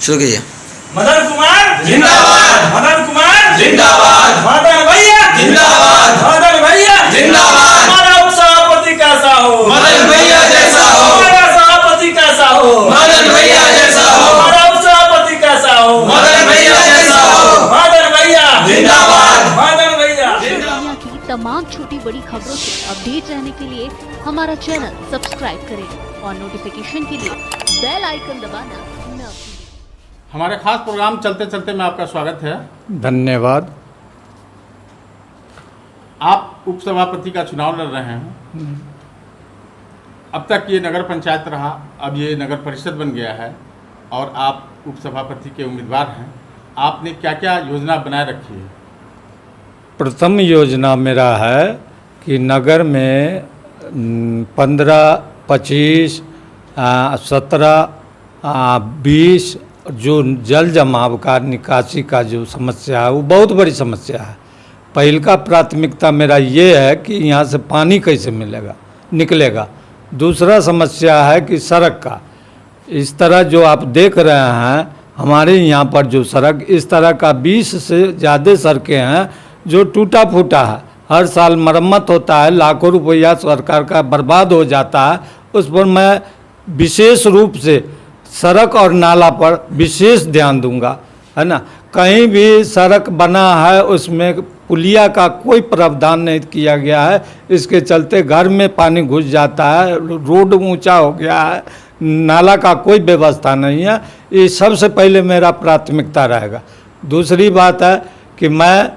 शुरू कीजिए। मदन कुमार जिंदाबाद, मदन कुमार जिंदाबाद, मदन भैया जिंदाबाद, मदन भैया जिंदाबाद। हमारा उपसभापति कैसा हो, मदन भैया जैसा हो, हमारा सभापति कैसा हो, मदन भैया जैसा हो, हमारा उपसभापति कैसा हो, मदन भैया जैसा हो, मदन भैया जिंदाबाद, मदन भैया। दुनिया की तमाम छोटी बड़ी खबरों से अपडेट रहने के लिए हमारा चैनल सब्सक्राइब करें और नोटिफिकेशन के लिए बेल आइकन दबाना न भूलें। हमारे खास प्रोग्राम चलते चलते में आपका स्वागत है। धन्यवाद। आप उपसभापति का चुनाव लड़ रहे हैं। अब तक ये नगर पंचायत रहा, अब ये नगर परिषद बन गया है और आप उपसभापति के उम्मीदवार हैं। आपने क्या क्या योजना बनाए रखी है? प्रथम योजना मेरा है कि नगर में 15, 25, 17, 20 जो जल जमाव का निकासी का जो समस्या है वो बहुत बड़ी समस्या है। पहल का प्राथमिकता मेरा ये है कि यहाँ से पानी कैसे निकलेगा। दूसरा समस्या है कि सड़क का, इस तरह जो आप देख रहे हैं हमारे यहाँ पर जो सड़क, इस तरह का 20 से ज़्यादा सड़कें हैं जो टूटा फूटा है। हर साल मरम्मत होता है, लाखों रुपया सरकार का बर्बाद हो जाता है। उस पर मैं विशेष रूप से सड़क और नाला पर विशेष ध्यान दूंगा, है ना। कहीं भी सड़क बना है उसमें पुलिया का कोई प्रावधान नहीं किया गया है। इसके चलते घर में पानी घुस जाता है, रोड ऊंचा हो गया है, नाला का कोई व्यवस्था नहीं है। ये सबसे पहले मेरा प्राथमिकता रहेगा। दूसरी बात है कि मैं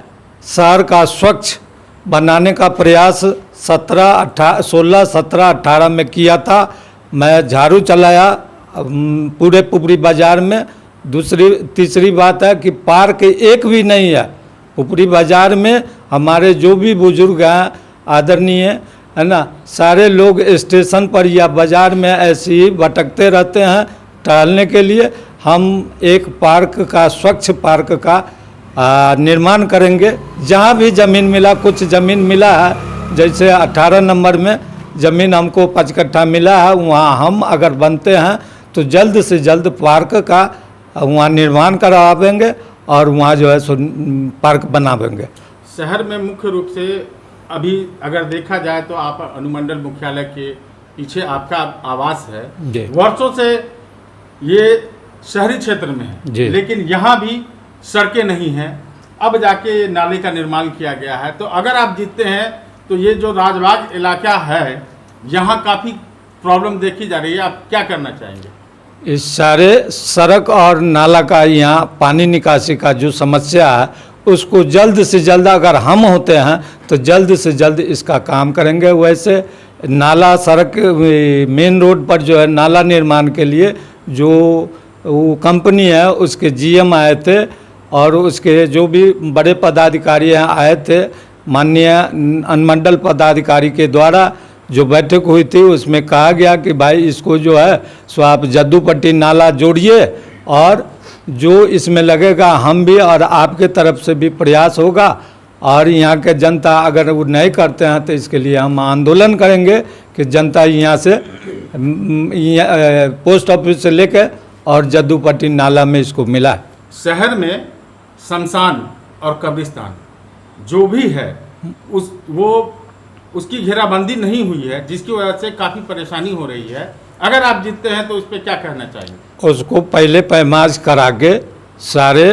शहर का स्वच्छ बनाने का प्रयास 16, 17, 18 में किया था। मैं झाड़ू चलाया पूरे पुपरी बाज़ार में। तीसरी बात है कि पार्क एक भी नहीं है पुपरी बाज़ार में। हमारे जो भी बुजुर्ग हैं आदरणीय, है ना, सारे लोग स्टेशन पर या बाज़ार में ऐसे ही भटकते रहते हैं टहलने के लिए। हम एक पार्क का, स्वच्छ पार्क का निर्माण करेंगे। जहाँ भी ज़मीन मिला, कुछ ज़मीन मिला है, जैसे 18 नंबर में ज़मीन हमको 5 कट्ठा मिला है, वहाँ हम अगर बनते हैं तो जल्द से जल्द पार्क का वहाँ निर्माण करवाएंगे और वहाँ जो है सो पार्क बनावेंगे। शहर में मुख्य रूप से अभी अगर देखा जाए तो आप अनुमंडल मुख्यालय के पीछे आपका आवास है। वर्षों से ये शहरी क्षेत्र में है, लेकिन यहाँ भी सड़कें नहीं हैं। अब जाके नाले का निर्माण किया गया है। तो अगर आप जीतते हैं तो ये जो राजबाग इलाका है यहाँ काफ़ी प्रॉब्लम देखी जा रही है। आप क्या करना चाहेंगे? इस सारे सड़क और नाला का, यहाँ पानी निकासी का जो समस्या है उसको जल्द से जल्द, अगर हम होते हैं तो जल्द से जल्द इसका काम करेंगे। वैसे नाला, सड़क, मेन रोड पर जो है नाला निर्माण के लिए जो वो कंपनी है उसके जीएम आए थे और उसके जो भी बड़े पदाधिकारी हैं आए थे। माननीय अनुमंडल पदाधिकारी के द्वारा जो बैठक हुई थी उसमें कहा गया कि भाई इसको जो है सो आप जद्दूपट्टी नाला जोड़िए और जो इसमें लगेगा हम भी और आपके तरफ से भी प्रयास होगा। और यहाँ के जनता अगर वो नहीं करते हैं तो इसके लिए हम आंदोलन करेंगे कि जनता यहाँ से पोस्ट ऑफिस से लेकर और जद्दूपट्टी नाला में इसको मिला। शहर में शमशान और कब्रिस्तान जो भी है उसकी घेराबंदी नहीं हुई है, जिसकी वजह से काफ़ी परेशानी हो रही है। अगर आप जीतते हैं तो उस पर क्या कहना चाहिए? उसको पहले पैमाज करा के सारे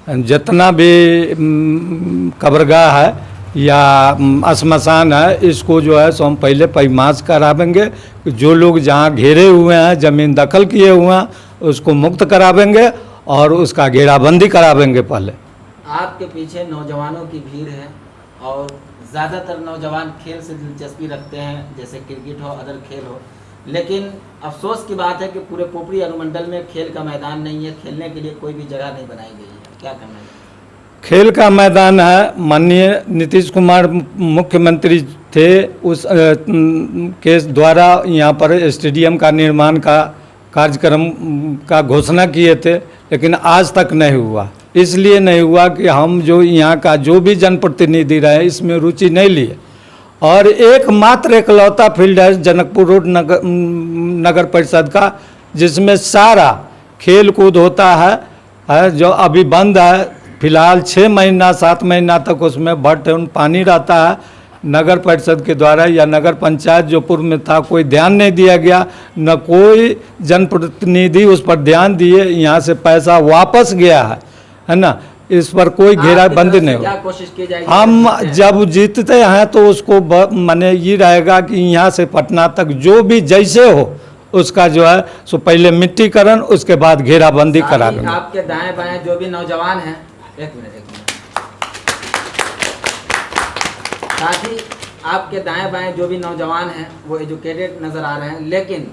जितना भी कब्रगाह है या श्मशान है इसको जो है सो हम पहले पैमाज करावेंगे। जो लोग जहाँ घेरे हुए हैं, ज़मीन दखल किए हुए हैं, उसको मुक्त करावेंगे और उसका घेराबंदी करावेंगे। पहले आपके पीछे नौजवानों की भीड़ है और ज़्यादातर नौजवान खेल से दिलचस्पी रखते हैं, जैसे क्रिकेट हो, अदर खेल हो। लेकिन अफसोस की बात है कि पूरे पोपरी अनुमंडल में खेल का मैदान नहीं है, खेलने के लिए कोई भी जगह नहीं बनाई गई है। क्या करना है? खेल का मैदान है, माननीय नीतीश कुमार मुख्यमंत्री थे, उस के द्वारा यहाँ पर स्टेडियम का निर्माण का कार्यक्रम का घोषणा किए थे, लेकिन आज तक नहीं हुआ। इसलिए नहीं हुआ कि हम जो यहाँ का जो भी जनप्रतिनिधि रहे इसमें रुचि नहीं लिए। और एकमात्र इकलौता फील्ड है जनकपुर रोड नगर परिषद का, जिसमें सारा खेल कूद होता है जो अभी बंद है फिलहाल 6 महीना 7 महीना तक उसमें भर पानी रहता है। नगर परिषद के द्वारा या नगर पंचायत जो पूर्व में था कोई ध्यान नहीं दिया गया, न कोई जनप्रतिनिधि उस पर ध्यान दिए, यहाँ से पैसा वापस गया है ना। इस पर कोई घेराबंदी नहीं क्या हो। कोशिश की जाएगी? हम जब जीतते हैं तो उसको माने ये रहेगा कि यहाँ से पटना तक जो भी जैसे हो उसका जो है सो पहले मिट्टीकरण उसके बाद घेराबंदी करा साथ ही लेंगे। आपके दाएं बाएं जो भी नौजवान हैं, एक मिनट साथ ही आपके दाएं बाएं जो भी नौजवान हैं वो एजुकेटेड नज़र आ रहे हैं, लेकिन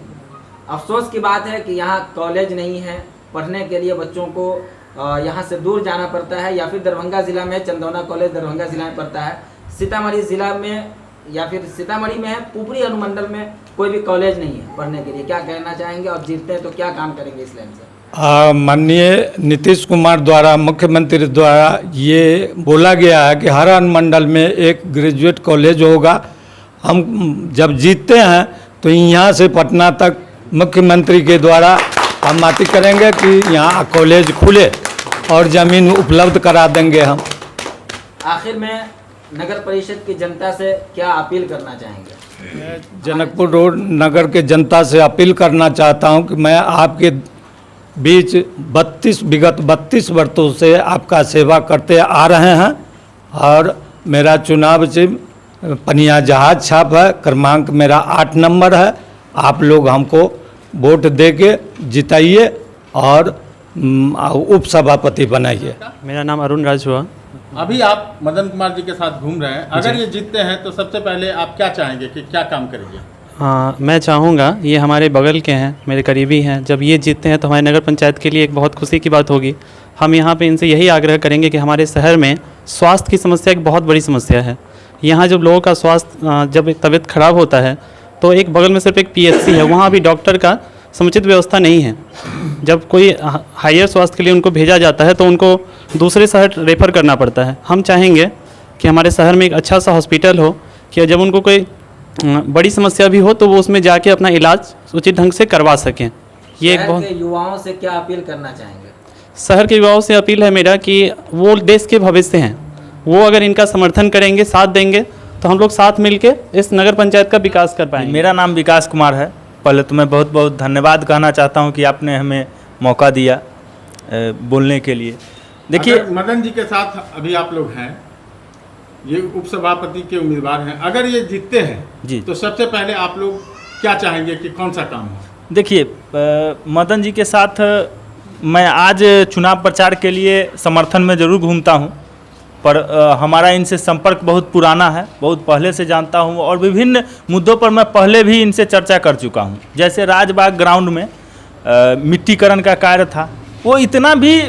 अफसोस की बात है कि यहाँ कॉलेज नहीं है। पढ़ने के लिए बच्चों को यहाँ से दूर जाना पड़ता है, या फिर दरभंगा ज़िला में चंदौना कॉलेज दरभंगा ज़िला में पड़ता है, सीतामढ़ी ज़िला में या फिर सीतामढ़ी में है, पुपरी अनुमंडल में कोई भी कॉलेज नहीं है पढ़ने के लिए। क्या कहना चाहेंगे और जीतते हैं तो क्या काम करेंगे इस लाइन से? माननीय नीतीश कुमार द्वारा मुख्यमंत्री द्वारा ये बोला गया है कि हर अनुमंडल में एक ग्रेजुएट कॉलेज होगा। हम जब जीतते हैं तो यहाँ से पटना तक मुख्यमंत्री के द्वारा हम बात करेंगे कि यहाँ कॉलेज खुले और ज़मीन उपलब्ध करा देंगे हम। आखिर में नगर परिषद की जनता से क्या अपील करना चाहेंगे? जनकपुर रोड नगर के जनता से अपील करना चाहता हूं कि मैं आपके बीच विगत 32 वर्षों से आपका सेवा करते आ रहे हैं और मेरा चुनाव चिन्ह पनिया जहाज छाप है, क्रमांक मेरा 8 नंबर है। आप लोग हमको वोट दे के जिताइए और उप सभापति बनाइए। मेरा नाम अरुण राज हुआ। अभी आप मदन कुमार जी के साथ घूम रहे हैं, अगर ये जीतते हैं तो सबसे पहले आप क्या चाहेंगे कि क्या काम करेंगे? हाँ, मैं चाहूँगा, ये हमारे बगल के हैं, मेरे करीबी हैं, जब ये जीतते हैं तो हमारे नगर पंचायत के लिए एक बहुत खुशी की बात होगी। हम यहाँ पे इनसे यही आग्रह करेंगे कि हमारे शहर में स्वास्थ्य की समस्या एक बहुत बड़ी समस्या है। यहाँ जब लोगों का स्वास्थ्य जब तबीयत खराब होता है तो एक बगल में सिर्फ एक PHC है, वहाँ भी डॉक्टर का समुचित व्यवस्था नहीं है। जब कोई हायर स्वास्थ्य के लिए उनको भेजा जाता है तो उनको दूसरे शहर रेफ़र करना पड़ता है। हम चाहेंगे कि हमारे शहर में एक अच्छा सा हॉस्पिटल हो कि जब उनको कोई बड़ी समस्या भी हो तो वो उसमें जाके अपना इलाज उचित ढंग से करवा सकें। ये एक बहुत युवाओं से क्या अपील करना चाहेंगे? शहर के युवाओं से अपील है मेरा कि वो देश के भविष्य हैं, वो अगर इनका समर्थन करेंगे, साथ देंगे तो हम लोग साथ मिलके इस नगर पंचायत का विकास कर पाएंगे। मेरा नाम विकास कुमार है। पहले तो मैं बहुत बहुत धन्यवाद कहना चाहता हूं कि आपने हमें मौका दिया बोलने के लिए। देखिए, मदन जी के साथ अभी आप लोग हैं, ये उपसभापति के उम्मीदवार हैं, अगर ये जीतते हैं जी तो सबसे पहले आप लोग क्या चाहेंगे कि कौन सा काम हो? देखिए, मदन जी के साथ मैं आज चुनाव प्रचार के लिए समर्थन में ज़रूर घूमता हूं, पर हमारा इनसे संपर्क बहुत पुराना है, बहुत पहले से जानता हूं और विभिन्न मुद्दों पर मैं पहले भी इनसे चर्चा कर चुका हूं। जैसे राजबाग ग्राउंड में मिट्टीकरण का कार्य था, वो इतना भी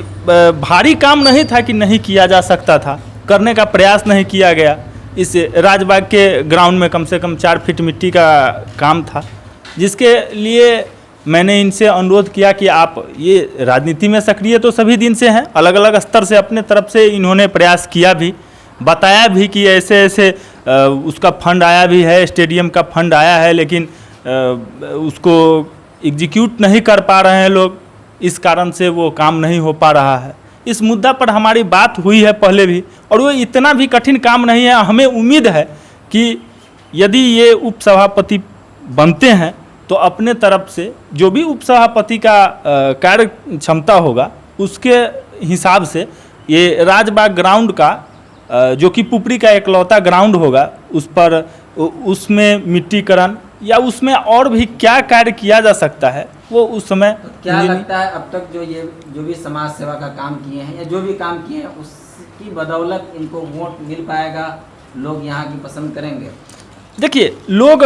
भारी काम नहीं था कि नहीं किया जा सकता था, करने का प्रयास नहीं किया गया। इस राजबाग के ग्राउंड में कम से कम 4 फीट मिट्टी का काम था, जिसके लिए मैंने इनसे अनुरोध किया कि आप ये राजनीति में सक्रिय तो सभी दिन से हैं, अलग अलग स्तर से अपने तरफ से इन्होंने प्रयास किया भी, बताया भी कि ऐसे ऐसे उसका फंड आया भी है, स्टेडियम का फंड आया है, लेकिन उसको एग्जीक्यूट नहीं कर पा रहे हैं लोग, इस कारण से वो काम नहीं हो पा रहा है। इस मुद्दा पर हमारी बात हुई है पहले भी, और वो इतना भी कठिन काम नहीं है। हमें उम्मीद है कि यदि ये उपसभापति बनते हैं तो अपने तरफ से जो भी उपसभापति का कार्य क्षमता होगा उसके हिसाब से ये राजबाग ग्राउंड का जो कि पुपरी का एकलौता ग्राउंड होगा, उस पर उसमें मिट्टीकरण या उसमें और भी क्या कार्य किया जा सकता है वो उस समय। क्या लगता है अब तक जो भी समाज सेवा का काम किए हैं या जो भी काम किए हैं उसकी बदौलत इनको वोट मिल पाएगा, लोग यहाँ की पसंद करेंगे? देखिए, लोग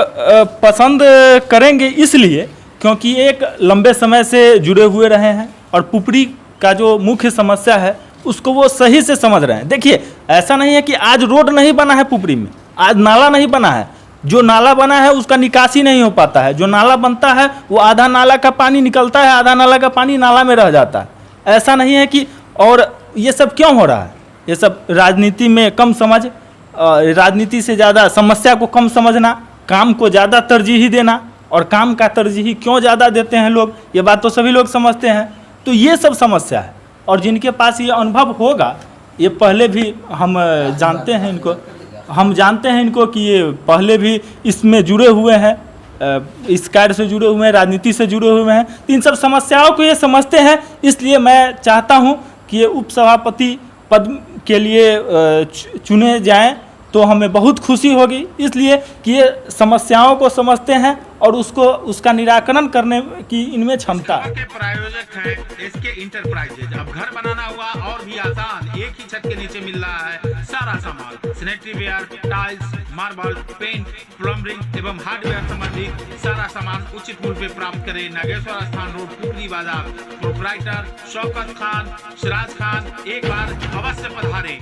पसंद करेंगे इसलिए क्योंकि एक लंबे समय से जुड़े हुए रहे हैं और पुपरी का जो मुख्य समस्या है उसको वो सही से समझ रहे हैं। देखिए, ऐसा नहीं है कि आज रोड नहीं बना है पुपरी में, आज नाला नहीं बना है, जो नाला बना है उसका निकासी नहीं हो पाता है, जो नाला बनता है वो आधा नाला का पानी निकलता है, आधा नाला का पानी नाला में रह जाता है। ऐसा नहीं है कि, और ये सब क्यों हो रहा है? ये सब राजनीति में कम समझ, राजनीति से ज़्यादा समस्या को कम समझना, काम को ज़्यादा तरजीही देना, और काम का तरजीही क्यों ज़्यादा देते हैं लोग, ये बात तो सभी लोग समझते हैं। तो ये सब समस्या है। और जिनके पास ये अनुभव होगा, ये पहले भी हम जानते हैं इनको कि ये पहले भी इसमें जुड़े हुए हैं, इस कार्य से जुड़े हुए हैं, राजनीति से जुड़े हुए हैं, तो इन सब समस्याओं को ये समझते हैं। इसलिए मैं चाहता हूँ कि ये उपसभापति पद के लिए चुने जाएं तो हमें बहुत खुशी होगी, इसलिए कि ये समस्याओं को समझते हैं और उसका निराकरण करने की इनमें क्षमता है। के प्रायोजक हैं एसके इंटरप्राइजेज। अब घर बनाना हुआ और भी आसान, एक ही छत के नीचे मिल रहा है सारा सामान, sanitary ware, tiles, marble, paint, plumbing एवं हार्डवेयर संबंधित सारा सामान उचित मूल्य पे प्राप्त करें। नागेश्वर स्थान रोड, टुकली बाजार। प्रोप्राइटर शौकत खान, सिराज खान, एक बार अवश्य पधारें।